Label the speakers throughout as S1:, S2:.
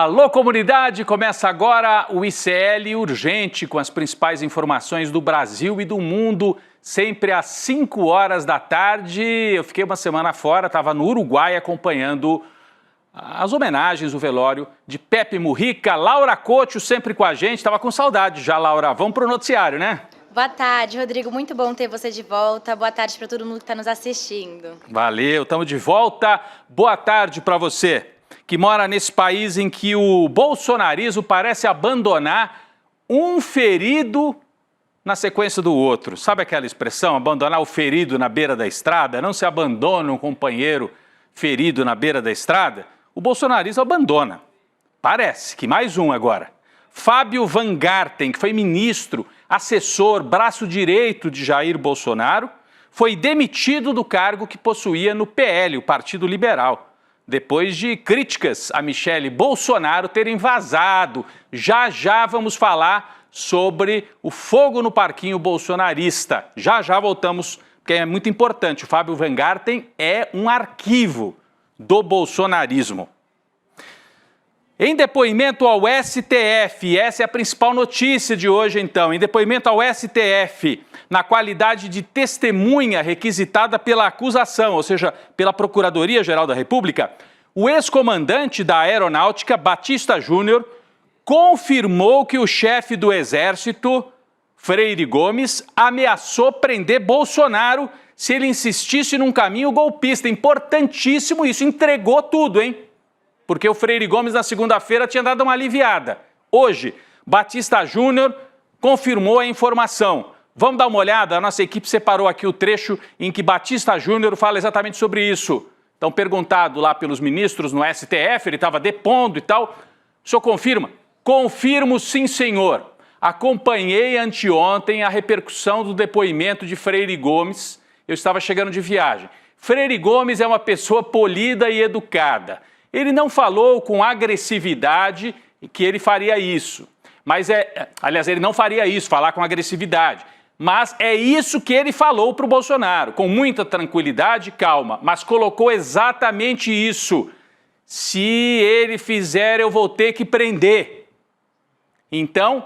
S1: Alô, comunidade! Começa agora o ICL Urgente com as principais informações do Brasil e do mundo, sempre às 5 horas da tarde. Eu fiquei uma semana fora, estava no Uruguai acompanhando as homenagens, o velório de Pepe Mujica. Laura Couto sempre com a gente, estava com saudade já, Laura. Vamos para o noticiário, né?
S2: Boa tarde, Rodrigo. Muito bom ter você de volta. Boa tarde para todo mundo que está nos assistindo.
S1: Valeu, estamos de volta. Boa tarde para você que mora nesse país em que o bolsonarismo parece abandonar um ferido na sequência do outro. Sabe aquela expressão, abandonar o ferido na beira da estrada? Não se abandona um companheiro ferido na beira da estrada? O bolsonarismo abandona. Parece que mais um agora. Fábio Van Garten, que foi ministro, assessor, braço direito de Jair Bolsonaro, foi demitido do cargo que possuía no PL, o Partido Liberal, depois de críticas a Michele Bolsonaro terem vazado. Já vamos falar sobre o fogo no parquinho bolsonarista. Já voltamos, porque é muito importante. O Fábio Van Garten é um arquivo do bolsonarismo. Em depoimento ao STF, essa é a principal notícia de hoje então, em depoimento ao STF, na qualidade de testemunha requisitada pela acusação, ou seja, pela Procuradoria-Geral da República, o ex-comandante da Aeronáutica, Batista Júnior, confirmou que o chefe do Exército, Freire Gomes, ameaçou prender Bolsonaro se ele insistisse num caminho golpista. Importantíssimo isso, entregou tudo, hein? Porque o Freire Gomes, na segunda-feira, tinha dado uma aliviada. Hoje, Batista Júnior confirmou a informação. Vamos dar uma olhada? A nossa equipe separou aqui o trecho em que Batista Júnior fala exatamente sobre isso. Então, perguntado lá pelos ministros no STF, ele estava depondo e tal. O senhor confirma? Confirmo, sim, senhor. Acompanhei anteontem a repercussão do depoimento de Freire Gomes. Eu estava chegando de viagem. Freire Gomes é uma pessoa polida e educada. Ele não falou com agressividade que ele faria isso. Aliás, ele não faria isso, falar com agressividade. Mas é isso que ele falou para o Bolsonaro, com muita tranquilidade e calma. Mas colocou exatamente isso. Se ele fizer, eu vou ter que prender. Então,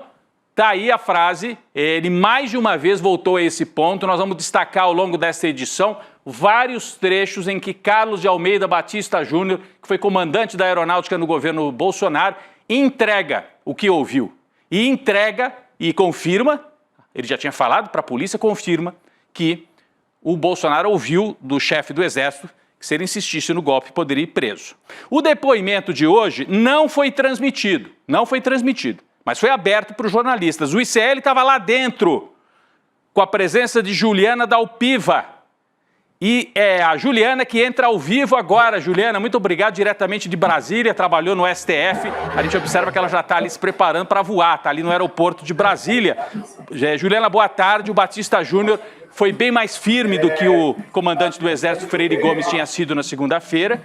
S1: tá aí a frase. Ele mais de uma vez voltou a esse ponto. Nós vamos destacar ao longo dessa edição vários trechos em que Carlos de Almeida Batista Júnior, que foi comandante da Aeronáutica no governo Bolsonaro, entrega o que ouviu. E entrega e confirma, ele já tinha falado para a polícia, confirma que o Bolsonaro ouviu do chefe do Exército que se ele insistisse no golpe poderia ir preso. O depoimento de hoje não foi transmitido, mas foi aberto para os jornalistas. O ICL estava lá dentro, com a presença de Juliana Dalpiva. E é a Juliana que entra ao vivo agora. Juliana, muito obrigado, diretamente de Brasília, trabalhou no STF. A gente observa que ela já está ali se preparando para voar, está ali no aeroporto de Brasília. Juliana, boa tarde. O Batista Júnior foi bem mais firme do que o comandante do Exército, Freire Gomes, tinha sido na segunda-feira.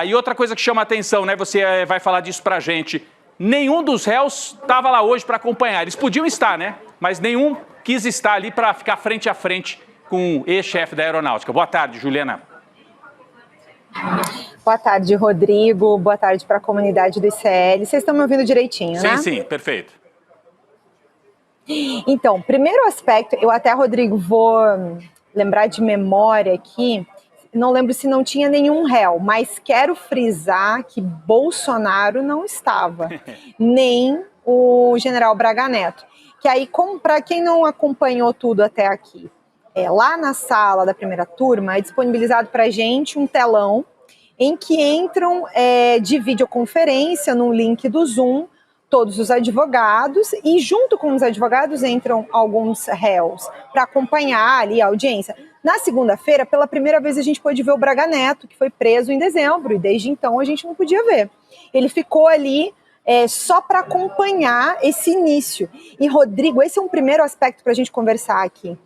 S1: E outra coisa que chama a atenção, né? Você vai falar disso para a gente. Nenhum dos réus estava lá hoje para acompanhar. Eles podiam estar, né? Mas nenhum quis estar ali para ficar frente a frente com o ex-chefe da Aeronáutica. Boa tarde, Juliana.
S3: Boa tarde, Rodrigo. Boa tarde para a comunidade do ICL. Vocês estão me ouvindo direitinho, né?
S1: Sim, perfeito.
S3: Então, primeiro aspecto, eu até, Rodrigo, vou lembrar de memória aqui, não lembro se não tinha nenhum réu, mas quero frisar que Bolsonaro não estava, nem o general Braga Neto. Que aí, para quem não acompanhou tudo até aqui, lá na sala da primeira turma é disponibilizado para a gente um telão em que entram de videoconferência no link do Zoom todos os advogados e junto com os advogados entram alguns réus para acompanhar ali a audiência. Na segunda-feira, pela primeira vez a gente pôde ver o Braga Neto, que foi preso em dezembro e desde então a gente não podia ver. Ele ficou ali só para acompanhar esse início. E Rodrigo, esse é um primeiro aspecto para a gente conversar aqui.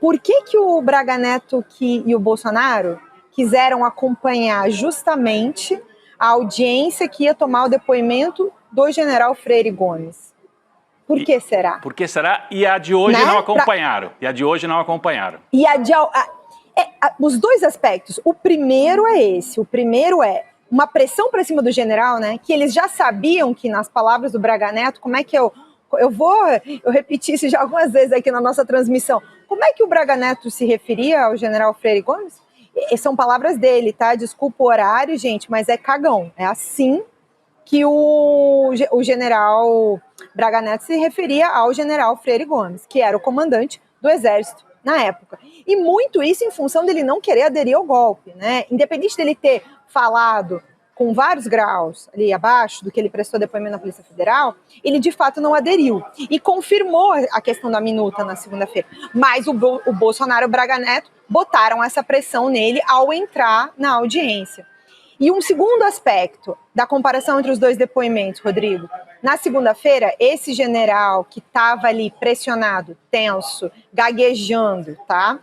S3: Por que o Braga Neto e o Bolsonaro quiseram acompanhar justamente a audiência que ia tomar o depoimento do general Freire Gomes? Por que será?
S1: Por que será? E a de hoje não acompanharam. Os
S3: dois aspectos. O primeiro é esse. O primeiro é uma pressão para cima do general, né? Que eles já sabiam que, nas palavras do Braga Neto, como é que eu repeti isso já algumas vezes aqui na nossa transmissão. Como é que o Braga Neto se referia ao general Freire Gomes? E são palavras dele, tá? Desculpa o horário, gente, mas é cagão. É assim que o general Braga Neto se referia ao general Freire Gomes, que era o comandante do Exército na época. E muito isso em função dele não querer aderir ao golpe, né? Independente dele ter falado com vários graus ali abaixo do que ele prestou depoimento na Polícia Federal, ele de fato não aderiu e confirmou a questão da minuta na segunda-feira. Mas o Bolsonaro e o Braga Neto botaram essa pressão nele ao entrar na audiência. E um segundo aspecto da comparação entre os dois depoimentos, Rodrigo, na segunda-feira, esse general que estava ali pressionado, tenso, gaguejando, tá?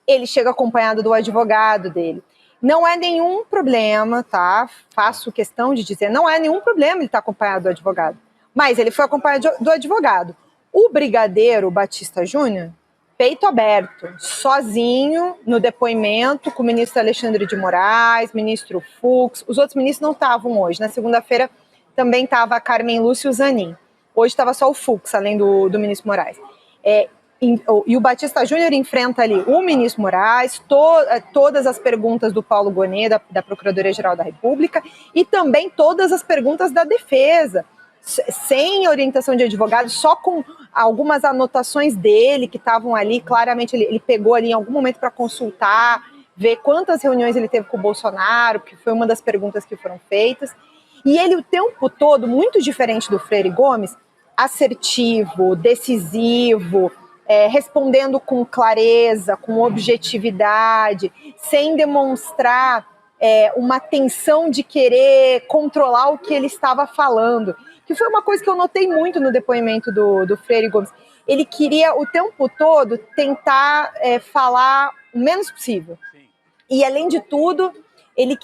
S3: Ele chega acompanhado do advogado dele. Não é nenhum problema, tá? Faço questão de dizer, não é nenhum problema ele estar acompanhado do advogado. Mas ele foi acompanhado do advogado. O brigadeiro Batista Júnior, peito aberto, sozinho no depoimento com o ministro Alexandre de Moraes, ministro Fux. Os outros ministros não estavam hoje. Na segunda-feira também estava a Carmen Lúcia e o Zanin. Hoje estava só o Fux, além do ministro Moraes. E o Batista Júnior enfrenta ali o ministro Moraes, todas as perguntas do Paulo Gonet, da Procuradoria-Geral da República, e também todas as perguntas da defesa, sem orientação de advogado, só com algumas anotações dele que estavam ali. Claramente ele pegou ali em algum momento para consultar, ver quantas reuniões ele teve com o Bolsonaro, que foi uma das perguntas que foram feitas. E ele o tempo todo, muito diferente do Freire Gomes, assertivo, decisivo, respondendo com clareza, com objetividade, sem demonstrar uma tensão de querer controlar o que ele estava falando, que foi uma coisa que eu notei muito no depoimento do Freire Gomes. Ele queria o tempo todo tentar falar o menos possível. Sim. E, além de tudo, ele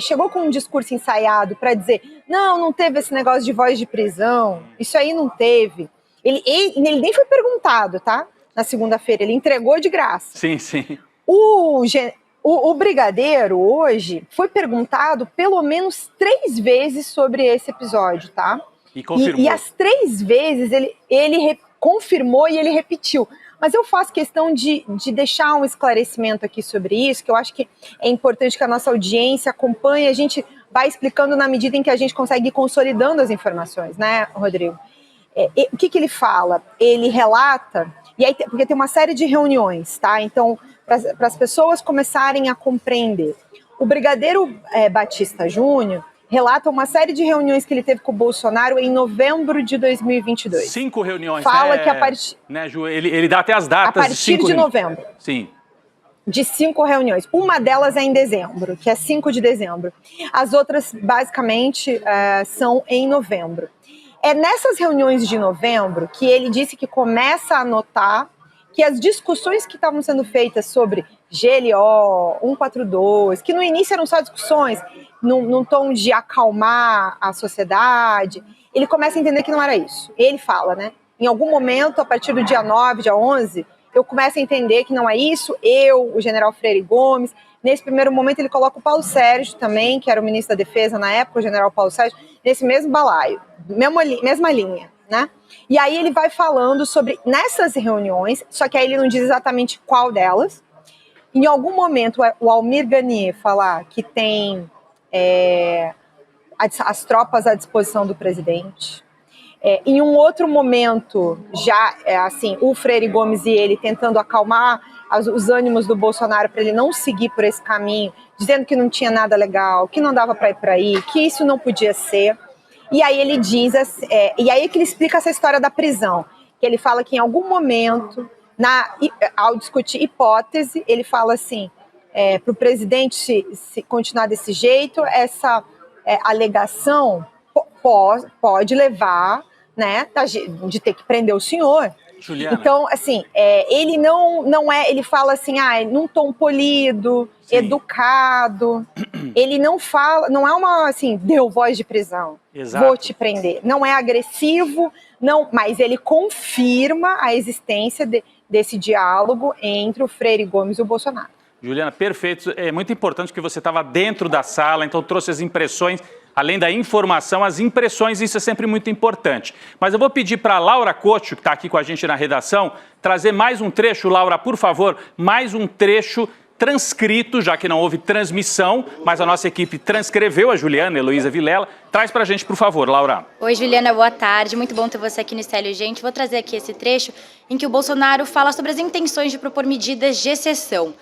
S3: chegou com um discurso ensaiado para dizer, não teve esse negócio de voz de prisão, isso aí não teve. Ele nem foi perguntado, tá? Na segunda-feira, ele entregou de graça.
S1: Sim, sim.
S3: O brigadeiro, hoje, foi perguntado pelo menos 3 vezes sobre esse episódio, tá?
S1: E confirmou.
S3: E as 3 vezes ele confirmou e ele repetiu. Mas eu faço questão de deixar um esclarecimento aqui sobre isso, que eu acho que é importante que a nossa audiência acompanhe, a gente vai explicando na medida em que a gente consegue ir consolidando as informações, né, Rodrigo? O que ele fala? Ele relata, e aí, porque tem uma série de reuniões, tá? Então, para as pessoas começarem a compreender. O brigadeiro Batista Júnior relata uma série de reuniões que ele teve com o Bolsonaro em novembro de 2022.
S1: 5 reuniões,
S3: fala
S1: né?
S3: Que a partir...
S1: Né, Ju? Ele dá até as datas.
S3: A partir de novembro.
S1: Sim.
S3: De 5 reuniões. Uma delas é em dezembro, que é 5 de dezembro. As outras, basicamente, são em novembro. É nessas reuniões de novembro que ele disse que começa a notar que as discussões que estavam sendo feitas sobre GLO, 142, que no início eram só discussões, num tom de acalmar a sociedade, ele começa a entender que não era isso. Ele fala, né? Em algum momento, a partir do dia 9, dia 11, eu começo a entender que não é isso. O general Freire Gomes, nesse primeiro momento ele coloca o Paulo Sérgio também, que era o ministro da Defesa na época, o general Paulo Sérgio, nesse mesmo balaio, mesma linha, né? E aí ele vai falando sobre, nessas reuniões, só que aí ele não diz exatamente qual delas. Em algum momento, o Almir Ganier falar que tem as tropas à disposição do presidente. Em um outro momento, já assim, o Freire Gomes e ele tentando acalmar os ânimos do Bolsonaro para ele não seguir por esse caminho, dizendo que não tinha nada legal, que não dava para ir por aí, que isso não podia ser. E aí ele diz, e aí é que ele explica essa história da prisão, que ele fala que em algum momento, ao discutir hipótese, ele fala assim, para o presidente se continuar desse jeito, essa alegação pode levar, né, de ter que prender o senhor.
S1: Juliana.
S3: Então, assim, ele não é, ele fala assim, num tom polido, sim, educado. Ele não fala, não é uma, assim, deu voz de prisão. Exato. Vou te prender. Não é agressivo, não, mas ele confirma a existência desse diálogo entre o Freire Gomes e o Bolsonaro.
S1: Juliana, perfeito. É muito importante que você estava dentro da sala, então trouxe as impressões, além da informação, as impressões, isso é sempre muito importante. Mas eu vou pedir para a Laura Cocho, que está aqui com a gente na redação, trazer mais um trecho. Laura, por favor, mais um trecho transcrito, já que não houve transmissão, mas a nossa equipe transcreveu, a Juliana, Heloísa Vilela. Traz para a gente, por favor, Laura.
S2: Oi, Juliana, boa tarde. Muito bom ter você aqui no Estélio Gente. Vou trazer aqui esse trecho em que o Bolsonaro fala sobre as intenções de propor medidas de exceção.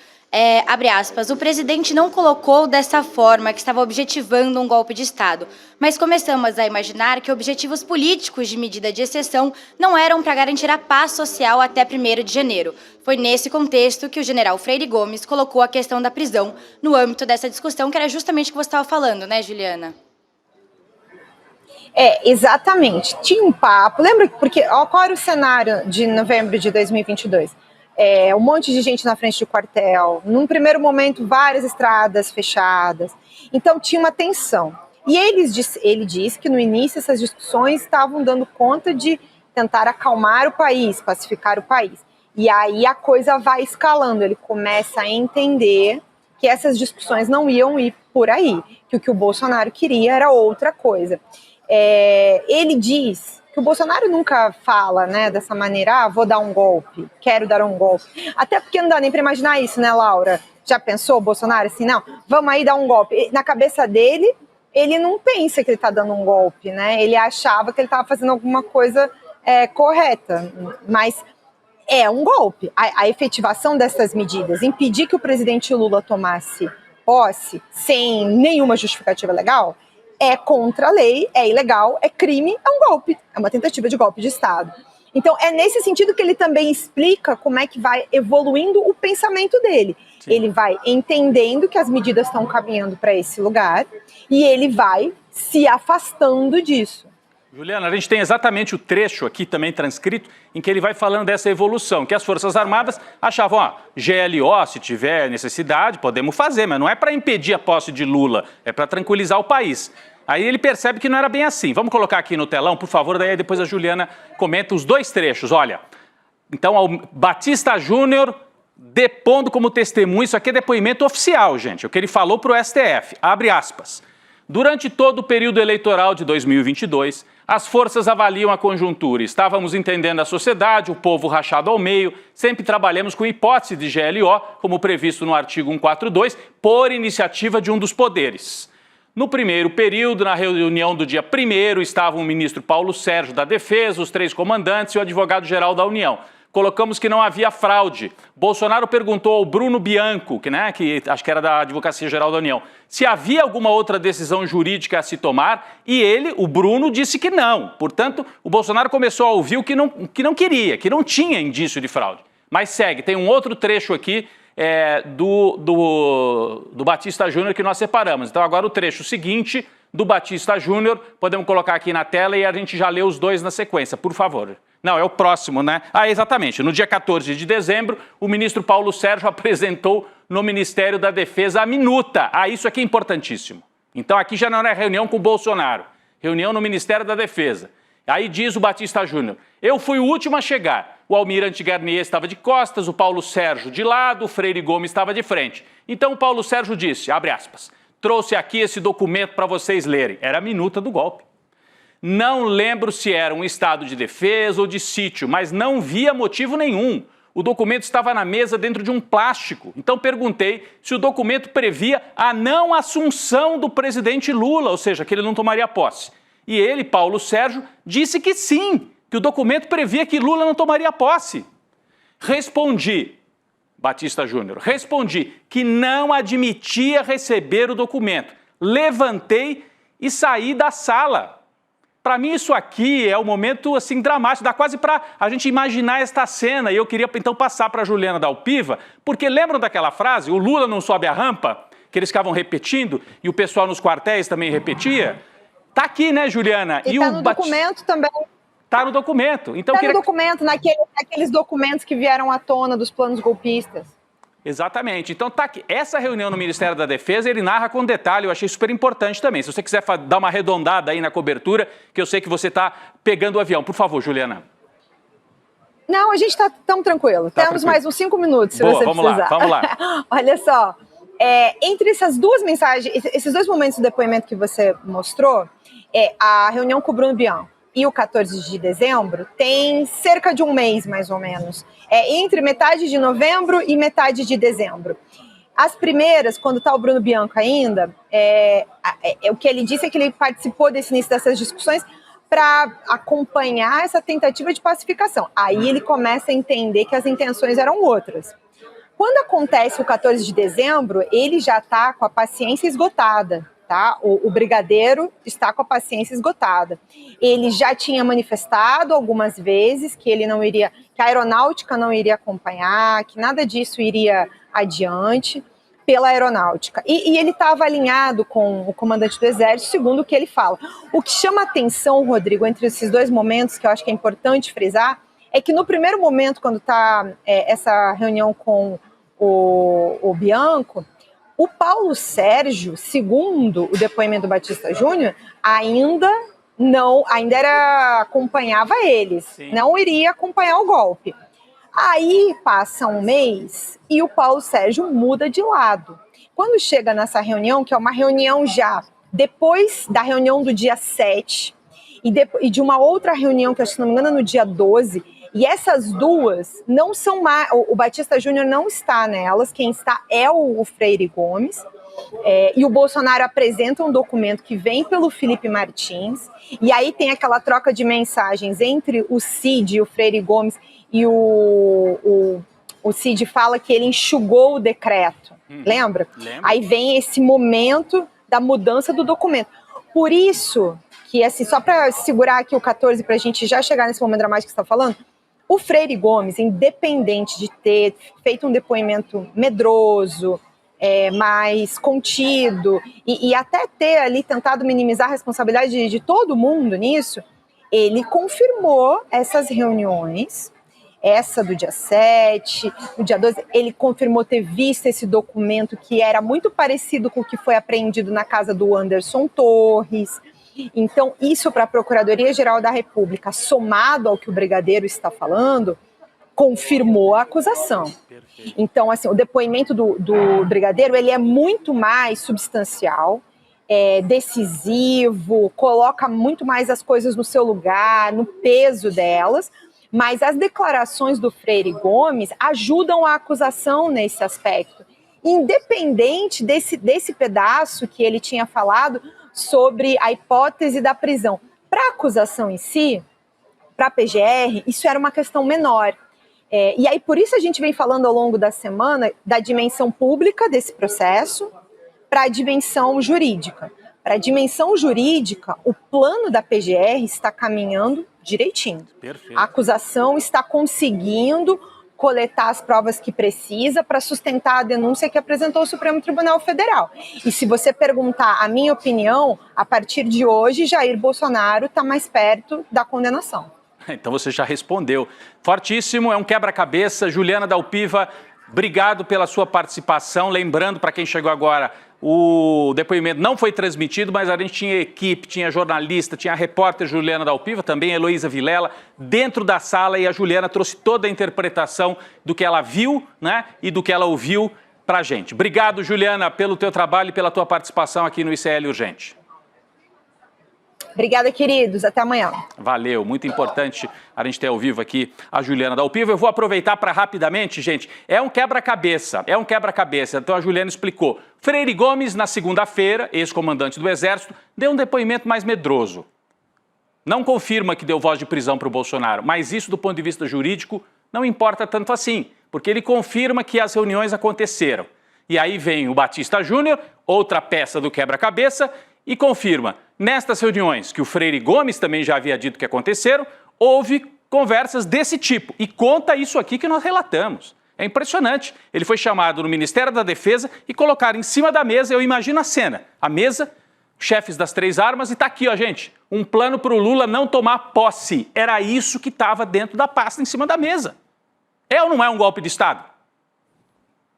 S2: Abre aspas, o presidente não colocou dessa forma que estava objetivando um golpe de Estado, mas começamos a imaginar que objetivos políticos de medida de exceção não eram para garantir a paz social até 1º de janeiro. Foi nesse contexto que o general Freire Gomes colocou a questão da prisão no âmbito dessa discussão, que era justamente o que você estava falando, né, Juliana?
S3: Exatamente. Tinha um papo, lembra, porque qual era o cenário de novembro de 2022? Um monte de gente na frente do quartel, num primeiro momento várias estradas fechadas, então tinha uma tensão. E ele disse que no início essas discussões estavam dando conta de tentar acalmar o país, pacificar o país. E aí a coisa vai escalando, ele começa a entender que essas discussões não iam ir por aí, que o que o Bolsonaro queria era outra coisa. Ele diz que o Bolsonaro nunca fala, né, dessa maneira, vou dar um golpe, quero dar um golpe. Até porque não dá nem para imaginar isso, né, Laura? Já pensou o Bolsonaro assim, não, vamos aí dar um golpe. Na cabeça dele, ele não pensa que ele está dando um golpe, né? Ele achava que ele estava fazendo alguma coisa correta, mas é um golpe. A efetivação dessas medidas, impedir que o presidente Lula tomasse posse sem nenhuma justificativa legal, é contra a lei, é ilegal, é crime, é um golpe, é uma tentativa de golpe de Estado. Então, é nesse sentido que ele também explica como é que vai evoluindo o pensamento dele. Sim. Ele vai entendendo que as medidas estão caminhando para esse lugar e ele vai se afastando disso.
S1: Juliana, a gente tem exatamente o trecho aqui também transcrito em que ele vai falando dessa evolução, que as Forças Armadas achavam, GLO, se tiver necessidade, podemos fazer, mas não é para impedir a posse de Lula, é para tranquilizar o país. Aí ele percebe que não era bem assim. Vamos colocar aqui no telão, por favor, daí depois a Juliana comenta os dois trechos. Olha, então, o Batista Júnior depondo como testemunha, isso aqui é depoimento oficial, gente, o que ele falou para o STF, abre aspas. Durante todo o período eleitoral de 2022, as forças avaliam a conjuntura. Estávamos entendendo a sociedade, o povo rachado ao meio, sempre trabalhamos com hipótese de GLO, como previsto no artigo 142, por iniciativa de um dos poderes. No primeiro período, na reunião do dia 1º, estavam o ministro Paulo Sérgio da Defesa, os 3 comandantes e o advogado-geral da União. Colocamos que não havia fraude. Bolsonaro perguntou ao Bruno Bianco, que acho que era da Advocacia Geral da União, se havia alguma outra decisão jurídica a se tomar, e ele, o Bruno, disse que não. Portanto, o Bolsonaro começou a ouvir o que não queria, que não tinha indício de fraude. Mas segue, tem um outro trecho aqui do Batista Júnior que nós separamos. Então agora o trecho seguinte do Batista Júnior, podemos colocar aqui na tela e a gente já lê os dois na sequência, por favor. Não, é o próximo, né? Exatamente. No dia 14 de dezembro, o ministro Paulo Sérgio apresentou no Ministério da Defesa a minuta. Isso aqui é importantíssimo. Então aqui já não é reunião com o Bolsonaro, reunião no Ministério da Defesa. Aí diz o Batista Júnior, eu fui o último a chegar. O almirante Garnier estava de costas, o Paulo Sérgio de lado, o Freire Gomes estava de frente. Então o Paulo Sérgio disse, abre aspas, trouxe aqui esse documento para vocês lerem. Era a minuta do golpe. Não lembro se era um estado de defesa ou de sítio, mas não via motivo nenhum. O documento estava na mesa dentro de um plástico. Então perguntei se o documento previa a não assunção do presidente Lula, ou seja, que ele não tomaria posse. E ele, Paulo Sérgio, disse que sim, que o documento previa que Lula não tomaria posse. Respondi, Batista Júnior, que não admitia receber o documento. Levantei e saí da sala. Para mim isso aqui é um momento assim dramático, dá quase para a gente imaginar esta cena. E eu queria então passar para a Juliana Dalpiva, porque lembram daquela frase, o Lula não sobe a rampa, que eles ficavam repetindo e o pessoal nos quartéis também repetia? Tá aqui, né, Juliana?
S3: E tá no documento também.
S1: Tá no documento. Então,
S3: no documento, naqueles documentos que vieram à tona dos planos golpistas.
S1: Exatamente. Então tá aqui. Essa reunião no Ministério da Defesa, ele narra com detalhe, eu achei super importante também. Se você quiser dar uma arredondada aí na cobertura, que eu sei que você está pegando o avião. Por favor, Juliana.
S3: Não, a gente está tão tranquilo.
S1: Tá
S3: Temos
S1: tranquilo.
S3: mais uns 5 minutos, se
S1: Boa,
S3: você
S1: vamos
S3: precisar.
S1: lá, vamos lá.
S3: Olha só, entre essas duas mensagens, esses dois momentos do depoimento que você mostrou, a reunião com o Bruno Bianco e o 14 de dezembro tem cerca de um mês, mais ou menos. Entre metade de novembro e metade de dezembro. As primeiras, quando está o Bruno Bianco ainda, o que ele disse é que ele participou desse início dessas discussões para acompanhar essa tentativa de pacificação. Aí ele começa a entender que as intenções eram outras. Quando acontece o 14 de dezembro, ele já está com a paciência esgotada, tá? O brigadeiro está com a paciência esgotada. Ele já tinha manifestado algumas vezes que ele não iria, que a aeronáutica não iria acompanhar, que nada disso iria adiante pela aeronáutica. E ele estava alinhado com o comandante do Exército, segundo o que ele fala. O que chama atenção, Rodrigo, entre esses dois momentos, que eu acho que é importante frisar, é que no primeiro momento, quando está essa reunião com o Bianco, o Paulo Sérgio, segundo o depoimento do Batista Júnior, ainda acompanhava eles. Sim. Não iria acompanhar o golpe. Aí passa um mês e o Paulo Sérgio muda de lado. Quando chega nessa reunião, que é uma reunião já depois da reunião do dia 7 e de uma outra reunião que, se não me engano, é no dia 12, e essas duas não são mais... O Batista Júnior não está nelas, quem está é o Freire Gomes, e o Bolsonaro apresenta um documento que vem pelo Felipe Martins, e aí tem aquela troca de mensagens entre o Cid e o Freire Gomes, e o Cid fala que ele enxugou o decreto, lembra? Aí vem esse momento da mudança do documento. Por isso que, assim, só para segurar aqui o 14, para a gente já chegar nesse momento dramático que você está falando, o Freire Gomes, independente de ter feito um depoimento medroso, mais contido, e até ter ali tentado minimizar a responsabilidade de todo mundo nisso, ele confirmou essas reuniões, essa do dia 7, no dia 12, ele confirmou ter visto esse documento que era muito parecido com o que foi apreendido na casa do Anderson Torres. Então, isso para a Procuradoria-Geral da República, somado ao que o brigadeiro está falando, confirmou a acusação. Perfeito. Então, assim, o depoimento do brigadeiro, ele é muito mais substancial, decisivo, coloca muito mais as coisas no seu lugar, no peso delas, mas as declarações do Freire Gomes ajudam a acusação nesse aspecto, independente desse pedaço que ele tinha falado sobre a hipótese da prisão. Para a acusação em si, para a PGR, isso era uma questão menor. E aí, por isso a gente vem falando ao longo da semana da dimensão pública desse processo para a dimensão jurídica. Para a dimensão jurídica, o plano da PGR está caminhando direitinho. Perfeito. A acusação está conseguindo coletar as provas que precisa para sustentar a denúncia que apresentou o Supremo Tribunal Federal. E se você perguntar a minha opinião, a partir de hoje, Jair Bolsonaro está mais perto da condenação.
S1: Então você já respondeu. Fortíssimo, é um quebra-cabeça. Juliana Dalpiva, obrigado pela sua participação. Lembrando, para quem chegou agora, o depoimento não foi transmitido, mas a gente tinha equipe, tinha jornalista, tinha a repórter Juliana Dalpiva, também a Heloísa Vilela, dentro da sala, e a Juliana trouxe toda a interpretação do que ela viu, né, e do que ela ouviu para a gente. Obrigado, Juliana, pelo teu trabalho e pela tua participação aqui no ICL Urgente.
S3: Obrigada, queridos. Até amanhã.
S1: Valeu. Muito importante a gente ter ao vivo aqui a Juliana Dalpiva. Eu vou aproveitar para rapidamente, gente, é um quebra-cabeça. Então a Juliana explicou. Freire Gomes, na segunda-feira, ex-comandante do Exército, deu um depoimento mais medroso. Não confirma que deu voz de prisão para o Bolsonaro, mas isso, do ponto de vista jurídico, não importa tanto assim, porque ele confirma que as reuniões aconteceram. E aí vem o Batista Júnior, outra peça do quebra-cabeça, e confirma, nestas reuniões, que o Freire Gomes também já havia dito que aconteceram, houve conversas desse tipo. E conta isso aqui que nós relatamos. É impressionante. Ele foi chamado no Ministério da Defesa e colocaram em cima da mesa, eu imagino a cena, a mesa, chefes das 3 armas, e está aqui, ó, gente, um plano para o Lula não tomar posse. Era isso que estava dentro da pasta, em cima da mesa. É ou não é um golpe de Estado?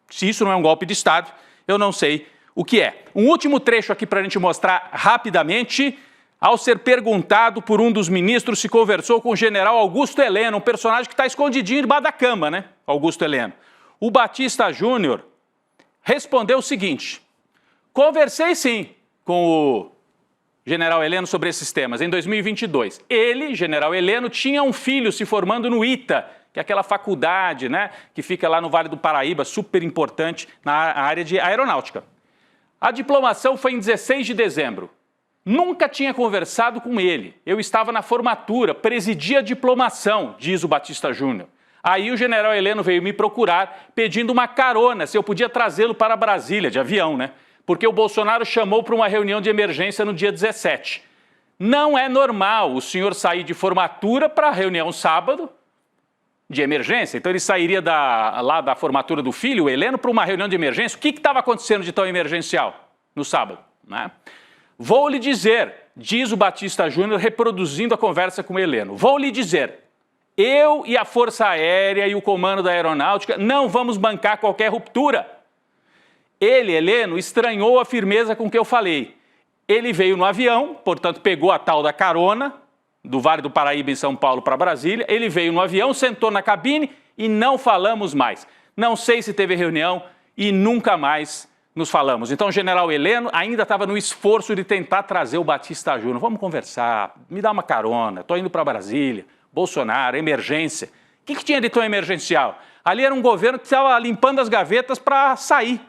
S1: Se isso não é um golpe de Estado, eu não sei o que é. Um último trecho aqui para a gente mostrar rapidamente ao ser perguntado por um dos ministros se conversou com o general Augusto Heleno, um personagem que está escondidinho debaixo da cama, né? Augusto Heleno. O Batista Júnior respondeu o seguinte: conversei sim com o general Heleno sobre esses temas em 2022. Ele, general Heleno, tinha um filho se formando no ITA, que é aquela faculdade, né, que fica lá no Vale do Paraíba, super importante na área de aeronáutica. A diplomação foi em 16 de dezembro. Nunca tinha conversado com ele. Eu estava na formatura, presidia a diplomação, diz o Batista Júnior. Aí o general Heleno veio me procurar pedindo uma carona, se eu podia trazê-lo para Brasília, de avião, né? Porque o Bolsonaro chamou para uma reunião de emergência no dia 17. Não é normal o senhor sair de formatura para a reunião sábado de emergência. Então ele sairia lá da formatura do filho, o Heleno, para uma reunião de emergência. O que estava acontecendo de tão emergencial no sábado, né? Vou lhe dizer, diz o Batista Júnior reproduzindo a conversa com o Heleno, vou lhe dizer, eu e a Força Aérea e o Comando da Aeronáutica não vamos bancar qualquer ruptura. Ele, Heleno, estranhou a firmeza com que eu falei. Ele veio no avião, portanto pegou a tal da carona, do Vale do Paraíba em São Paulo para Brasília, ele veio no avião, sentou na cabine e não falamos mais. Não sei se teve reunião e nunca mais nos falamos. Então o general Heleno ainda estava no esforço de tentar trazer o Batista Júnior. Vamos conversar, me dá uma carona, estou indo para Brasília, Bolsonaro, emergência. O que tinha de tão emergencial? Ali era um governo que estava limpando as gavetas para sair.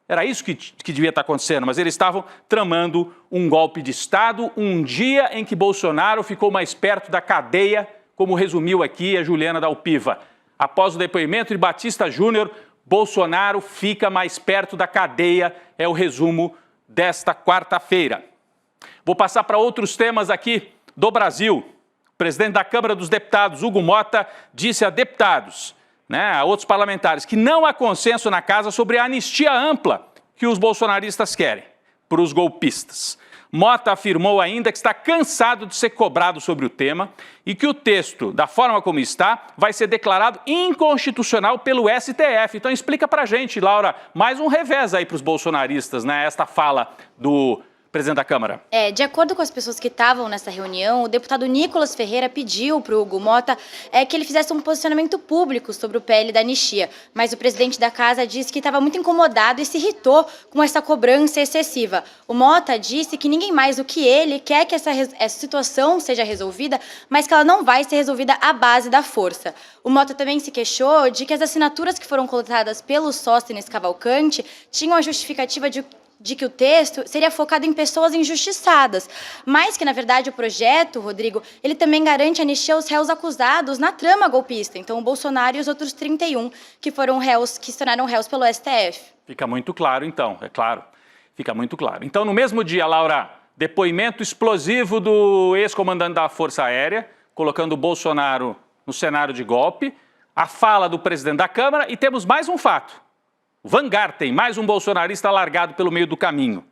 S1: Era isso que devia estar acontecendo, mas eles estavam tramando um golpe de Estado, um dia em que Bolsonaro ficou mais perto da cadeia, como resumiu aqui a Juliana Dalpiva. Após o depoimento de Batista Júnior, Bolsonaro fica mais perto da cadeia, é o resumo desta quarta-feira. Vou passar para outros temas aqui do Brasil. O presidente da Câmara dos Deputados, Hugo Mota, disse a deputados, a outros parlamentares, que não há consenso na casa sobre a anistia ampla que os bolsonaristas querem para os golpistas. Mota afirmou ainda que está cansado de ser cobrado sobre o tema e que o texto, da forma como está, vai ser declarado inconstitucional pelo STF. Então explica pra gente, Laura, mais um revés aí para os bolsonaristas, né? Esta fala do presidente da Câmara.
S2: De acordo com as pessoas que estavam nessa reunião, o deputado Nicolas Ferreira pediu para o Hugo Mota que ele fizesse um posicionamento público sobre o PL da anistia, mas o presidente da casa disse que estava muito incomodado e se irritou com essa cobrança excessiva. O Mota disse que ninguém mais do que ele quer que essa situação seja resolvida, mas que ela não vai ser resolvida à base da força. O Mota também se queixou de que as assinaturas que foram coletadas pelo Sóstenes Cavalcante tinham a justificativa de que o texto seria focado em pessoas injustiçadas, mas que, na verdade, o projeto, Rodrigo, ele também garante anistia aos réus acusados na trama golpista. Então, o Bolsonaro e os outros 31 que se tornaram réus pelo STF.
S1: Fica muito claro, então, é claro. Fica muito claro. Então, no mesmo dia, Laura, depoimento explosivo do ex-comandante da Força Aérea, colocando o Bolsonaro no cenário de golpe, a fala do presidente da Câmara e temos mais um fato. Van Garten, mais um bolsonarista largado pelo meio do caminho.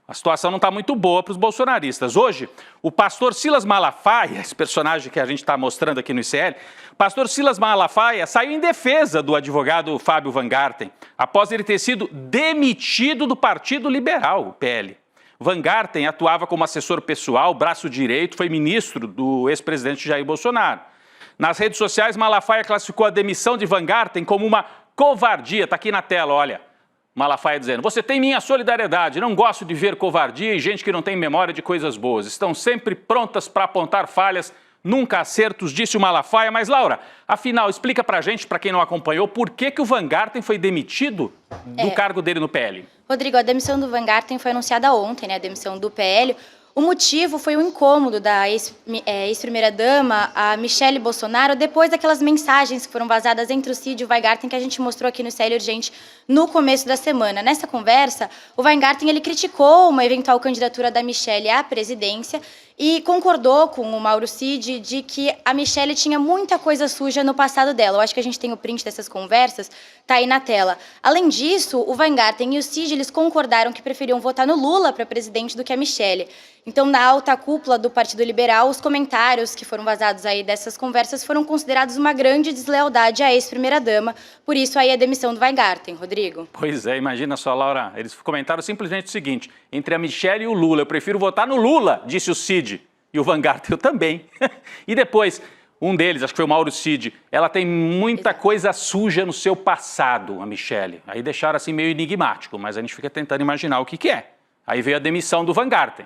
S1: A situação não está muito boa para os bolsonaristas. Hoje, o pastor Silas Malafaia, esse personagem que a gente está mostrando aqui no ICL, o pastor Silas Malafaia saiu em defesa do advogado Fábio Van Garten, após ele ter sido demitido do Partido Liberal, o PL. Van Garten atuava como assessor pessoal, braço direito, foi ministro do ex-presidente Jair Bolsonaro. Nas redes sociais, Malafaia classificou a demissão de Van Garten como uma covardia. Está aqui na tela, olha. Malafaia dizendo, você tem minha solidariedade, não gosto de ver covardia e gente que não tem memória de coisas boas. Estão sempre prontas para apontar falhas, nunca acertos, disse o Malafaia. Mas, Laura, afinal, explica pra gente, para quem não acompanhou, por que o Van Garten foi demitido do cargo dele no PL?
S2: Rodrigo, a demissão do Van Garten foi anunciada ontem, a demissão do PL. O motivo foi o incômodo da ex-primeira-dama, a Michele Bolsonaro, depois daquelas mensagens que foram vazadas entre o Cid e o Weingarten, que a gente mostrou aqui no ICL Urgente no começo da semana. Nessa conversa, o Weingarten ele criticou uma eventual candidatura da Michele à presidência e concordou com o Mauro Cid de que a Michelle tinha muita coisa suja no passado dela. Eu acho que a gente tem o print dessas conversas, tá aí na tela. Além disso, o Weingarten e o Cid, eles concordaram que preferiam votar no Lula para presidente do que a Michelle. Então, na alta cúpula do Partido Liberal, os comentários que foram vazados aí dessas conversas foram considerados uma grande deslealdade à ex-primeira-dama. Por isso, aí a demissão do Weingarten, Rodrigo.
S1: Pois é, imagina só, Laura, eles comentaram simplesmente o seguinte: entre a Michelle e o Lula, eu prefiro votar no Lula, disse o Cid. E o Weingarten, eu também. E depois, um deles, acho que foi o Mauro Cid, ela tem muita coisa suja no seu passado, a Michelle. Aí deixaram assim meio enigmático, mas a gente fica tentando imaginar o que é. Aí veio a demissão do Weingarten.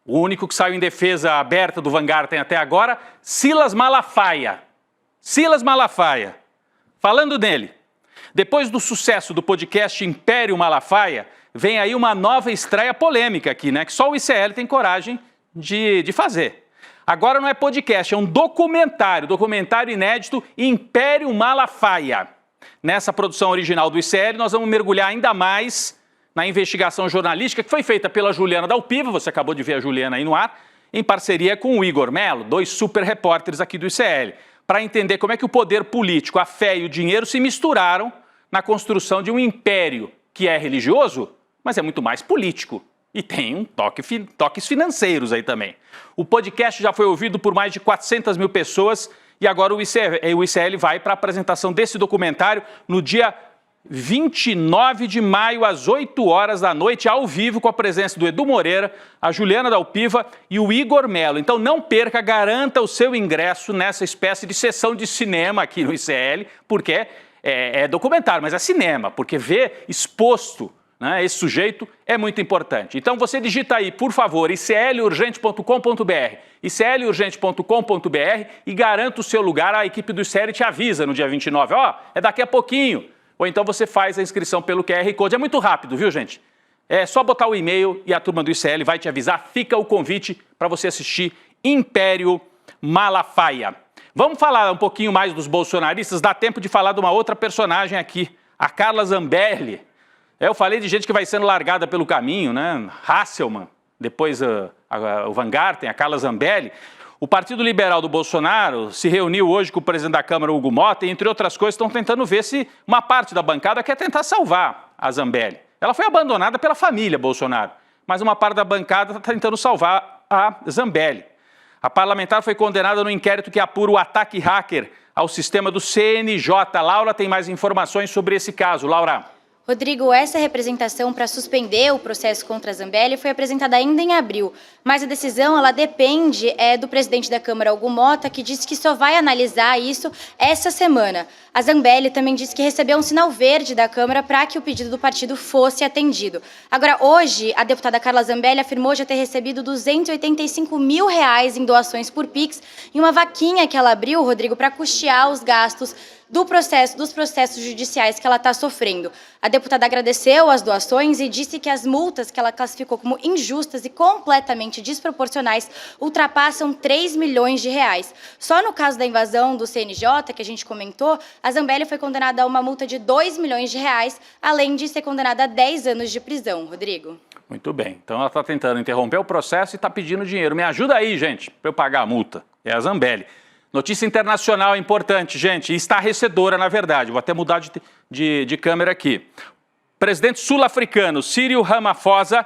S1: O único que saiu em defesa aberta do Weingarten até agora, Silas Malafaia. Silas Malafaia. Falando nele, depois do sucesso do podcast Império Malafaia, vem aí uma nova estreia polêmica aqui, né? Que só o ICL tem coragem de fazer. Agora não é podcast, é um documentário inédito, Império Malafaia. Nessa produção original do ICL, nós vamos mergulhar ainda mais na investigação jornalística que foi feita pela Juliana Dalpiva, você acabou de ver a Juliana aí no ar, em parceria com o Igor Mello, 2 super repórteres aqui do ICL, para entender como é que o poder político, a fé e o dinheiro se misturaram na construção de um império que é religioso, mas é muito mais político. E tem toques financeiros aí também. O podcast já foi ouvido por mais de 400 mil pessoas e agora o ICL vai para a apresentação desse documentário no dia 29 de maio, às 8 horas da noite, ao vivo, com a presença do Edu Moreira, a Juliana Dalpiva e o Igor Mello. Então não perca, garanta o seu ingresso nessa espécie de sessão de cinema aqui no ICL, porque é documentário, mas é cinema, porque ver exposto, né, esse sujeito é muito importante. Então você digita aí, por favor, iclurgente.com.br, iclurgente.com.br e garanta o seu lugar. A equipe do ICL te avisa no dia 29, é daqui a pouquinho. Ou então você faz a inscrição pelo QR Code. É muito rápido, viu, gente? É só botar o e-mail e a turma do ICL vai te avisar. Fica o convite para você assistir Império Malafaia. Vamos falar um pouquinho mais dos bolsonaristas. Dá tempo de falar de uma outra personagem aqui, a Carla Zambelli. Eu falei de gente que vai sendo largada pelo caminho, né? Hasselmann, depois o Weingarten, a Carla Zambelli. O Partido Liberal do Bolsonaro se reuniu hoje com o presidente da Câmara, Hugo Mota, e, entre outras coisas, estão tentando ver se uma parte da bancada quer tentar salvar a Zambelli. Ela foi abandonada pela família Bolsonaro, mas uma parte da bancada está tentando salvar a Zambelli. A parlamentar foi condenada no inquérito que apura o ataque hacker ao sistema do CNJ. Laura tem mais informações sobre esse caso. Laura.
S2: Rodrigo, essa representação para suspender o processo contra a Zambelli foi apresentada ainda em abril, mas a decisão ela depende do presidente da Câmara, Hugo Mota, que disse que só vai analisar isso essa semana. A Zambelli também disse que recebeu um sinal verde da Câmara para que o pedido do partido fosse atendido. Agora, hoje, a deputada Carla Zambelli afirmou já ter recebido R$285 mil em doações por Pix em uma vaquinha que ela abriu, Rodrigo, para custear os gastos dos processos judiciais que ela está sofrendo. A deputada agradeceu as doações e disse que as multas que ela classificou como injustas e completamente desproporcionais ultrapassam R$3 milhões. Só no caso da invasão do CNJ, que a gente comentou, a Zambelli foi condenada a uma multa de R$2 milhões, além de ser condenada a 10 anos de prisão, Rodrigo.
S1: Muito bem, então ela está tentando interromper o processo e está pedindo dinheiro. Me ajuda aí, gente, para eu pagar a multa. É a Zambelli. Notícia internacional importante, gente, e estarrecedora, na verdade. Vou até mudar de câmera aqui. O presidente sul-africano Cyril Ramaphosa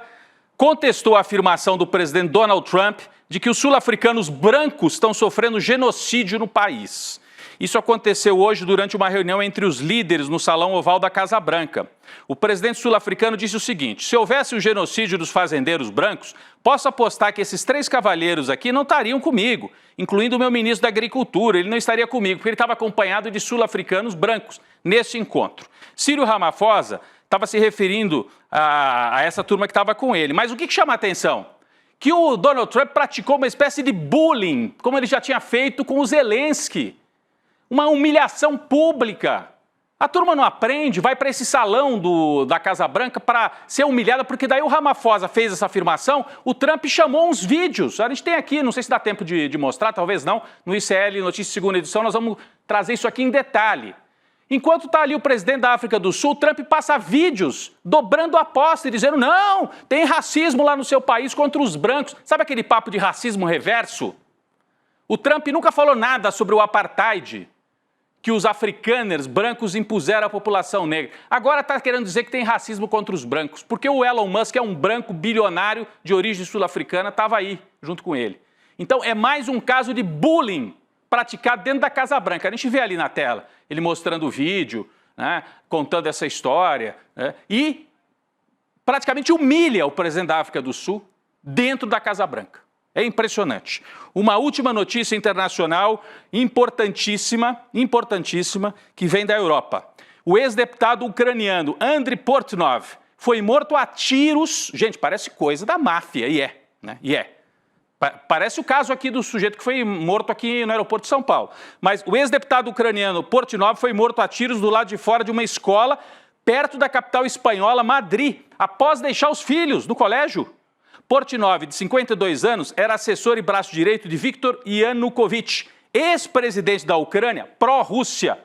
S1: contestou a afirmação do presidente Donald Trump de que os sul-africanos brancos estão sofrendo genocídio no país. Isso aconteceu hoje durante uma reunião entre os líderes no Salão Oval da Casa Branca. O presidente sul-africano disse o seguinte: se houvesse o genocídio dos fazendeiros brancos, posso apostar que esses 3 cavalheiros aqui não estariam comigo, incluindo o meu ministro da Agricultura. Ele não estaria comigo, porque ele estava acompanhado de sul-africanos brancos nesse encontro. Cyril Ramaphosa estava se referindo a essa turma que estava com ele. Mas o que chama a atenção? Que o Donald Trump praticou uma espécie de bullying, como ele já tinha feito com o Zelensky. Uma humilhação pública. A turma não aprende, vai para esse salão da Casa Branca para ser humilhada, porque daí o Ramaphosa fez essa afirmação, o Trump chamou uns vídeos. A gente tem aqui, não sei se dá tempo de mostrar, talvez não, no ICL Notícias Segunda Edição, nós vamos trazer isso aqui em detalhe. Enquanto está ali o presidente da África do Sul, Trump passa vídeos dobrando a aposta e dizendo não, tem racismo lá no seu país contra os brancos. Sabe aquele papo de racismo reverso? O Trump nunca falou nada sobre o apartheid que os africaners brancos impuseram à população negra. Agora está querendo dizer que tem racismo contra os brancos, porque o Elon Musk é um branco bilionário de origem sul-africana, estava aí junto com ele. Então é mais um caso de bullying praticado dentro da Casa Branca. A gente vê ali na tela, ele mostrando o vídeo, né, contando essa história, né, e praticamente humilha o presidente da África do Sul dentro da Casa Branca. É impressionante. Uma última notícia internacional importantíssima, que vem da Europa. O ex-deputado ucraniano Andriy Portnov foi morto a tiros. Gente, parece coisa da máfia, e é, né? E é. Parece o caso aqui do sujeito que foi morto aqui no aeroporto de São Paulo. Mas o ex-deputado ucraniano Portnov foi morto a tiros do lado de fora de uma escola perto da capital espanhola, Madrid, após deixar os filhos no colégio. Portnov, de 52 anos, era assessor e braço direito de Viktor Yanukovych, ex-presidente da Ucrânia, pró-Rússia,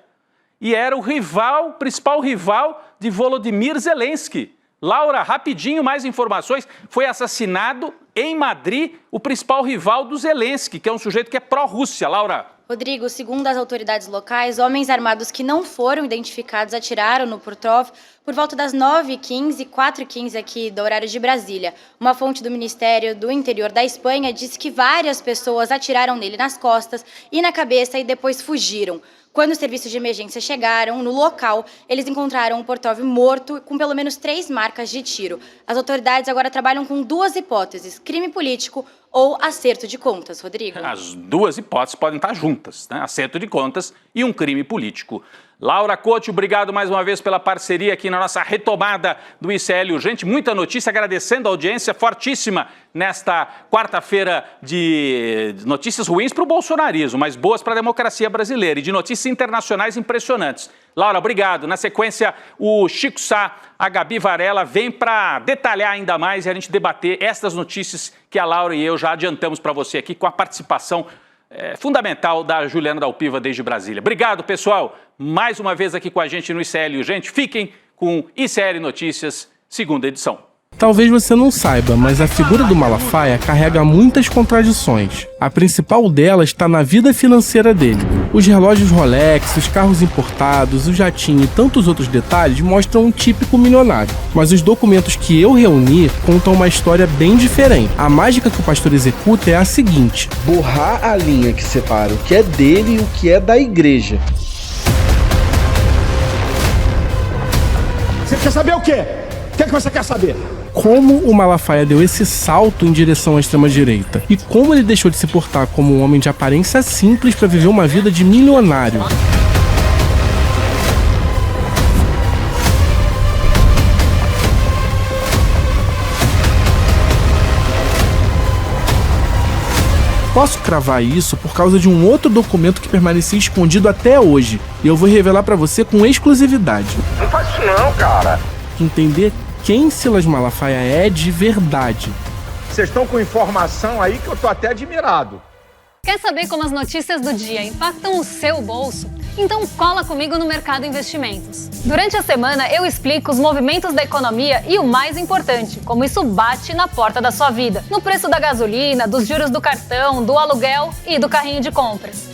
S1: e era o principal rival de Volodymyr Zelensky. Laura, rapidinho, mais informações. Foi assassinado em Madrid o principal rival do Zelensky, que é um sujeito que é pró-Rússia. Laura.
S2: Rodrigo, segundo as autoridades locais, homens armados que não foram identificados atiraram no Portnov por volta das 9h15, 4h15 aqui do horário de Brasília. Uma fonte do Ministério do Interior da Espanha disse que várias pessoas atiraram nele nas costas e na cabeça e depois fugiram. Quando os serviços de emergência chegaram no local, eles encontraram o Portnov morto com pelo menos 3 marcas de tiro. As autoridades agora trabalham com 2 hipóteses, crime político ou acerto de contas, Rodrigo.
S1: As 2 hipóteses podem estar juntas, né? Acerto de contas e um crime político. Laura Couto, obrigado mais uma vez pela parceria aqui na nossa retomada do ICL Urgente. Muita notícia, agradecendo a audiência fortíssima nesta quarta-feira de notícias ruins para o bolsonarismo, mas boas para a democracia brasileira e de notícias internacionais impressionantes. Laura, obrigado. Na sequência, o Chico Sá, a Gabi Varela, vem para detalhar ainda mais e a gente debater estas notícias que a Laura e eu já adiantamos para você aqui com a participação fundamental da Juliana Dalpiva desde Brasília. Obrigado, pessoal, mais uma vez aqui com a gente no ICL Urgente. Fiquem com ICL Notícias, segunda edição.
S4: Talvez você não saiba, mas a figura do Malafaia carrega muitas contradições. A principal delas está na vida financeira dele. Os relógios Rolex, os carros importados, o jatinho e tantos outros detalhes mostram um típico milionário. Mas os documentos que eu reuni contam uma história bem diferente. A mágica que o pastor executa é a seguinte: borrar a linha que separa o que é dele e o que é da igreja.
S5: Você quer saber o quê? O que é que você quer saber?
S4: Como o Malafaia deu esse salto em direção à extrema-direita e como ele deixou de se portar como um homem de aparência simples para viver uma vida de milionário. Posso cravar isso por causa de um outro documento que permanecia escondido até hoje, e eu vou revelar para você com exclusividade.
S5: Não faz isso não, cara.
S4: Entender quem Silas Malafaia é de verdade.
S5: Vocês estão com informação aí que eu tô até admirado.
S6: Quer saber como as notícias do dia impactam o seu bolso? Então cola comigo no Mercado Investimentos. Durante a semana eu explico os movimentos da economia e o mais importante, como isso bate na porta da sua vida. No preço da gasolina, dos juros do cartão, do aluguel e do carrinho de compras.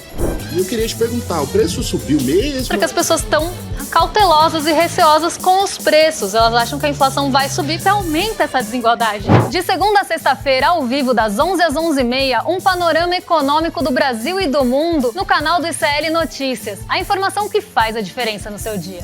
S7: E eu queria te perguntar, o preço subiu mesmo?
S6: Porque as pessoas estão cautelosas e receosas com os preços. Elas acham que a inflação vai subir, porque aumenta essa desigualdade. De segunda a sexta-feira, ao vivo, das 11 às 11h30, um panorama econômico do Brasil e do mundo no canal do ICL Notícias. A informação que faz a diferença no seu dia.